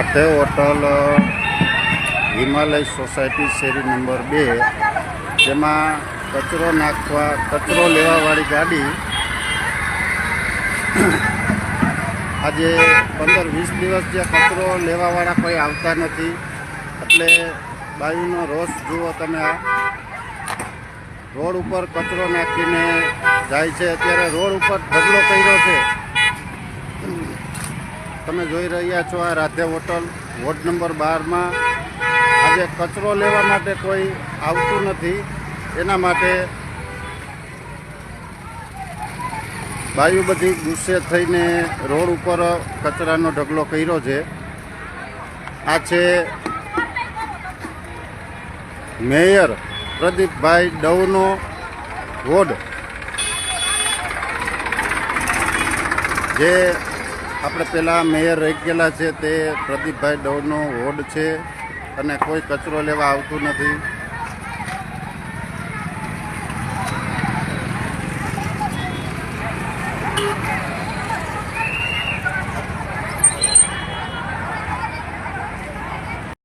Radhe hotel Himalaya society શેરી number 2, જેમાં કચરો લેવાવાળી ગાડી આજે 15-20 દિવસ જ્યાં કચરો લેવાવાળા કોઈ આવતા નથી, એટલે બાયુનો રોષ જુઓ તમે. આ રોડ ઉપર કચરો નાખીને જાય છે. અત્યારે રોડ ઉપર ઢગલો કર્યો છે. તમે જોઈ રહ્યા છો આ રાધે હોટલ વોર્ડ નંબર 12માં આજે કચરો લેવા માટે કોઈ આવતું નથી. એના માટે બાયુ બધી ગુસ્સે થઈને રોડ ઉપર કચરાનો ઢગલો કર્યો છે. આ છે મેયર પ્રદીપભાઈ ડવનો વોર્ડ, જે આપણે પહેલાં મેયર રહી ગયેલા છે તે પ્રદીપભાઈ ડવનો વોર્ડ છે, અને કોઈ કચરો લેવા આવતું નથી.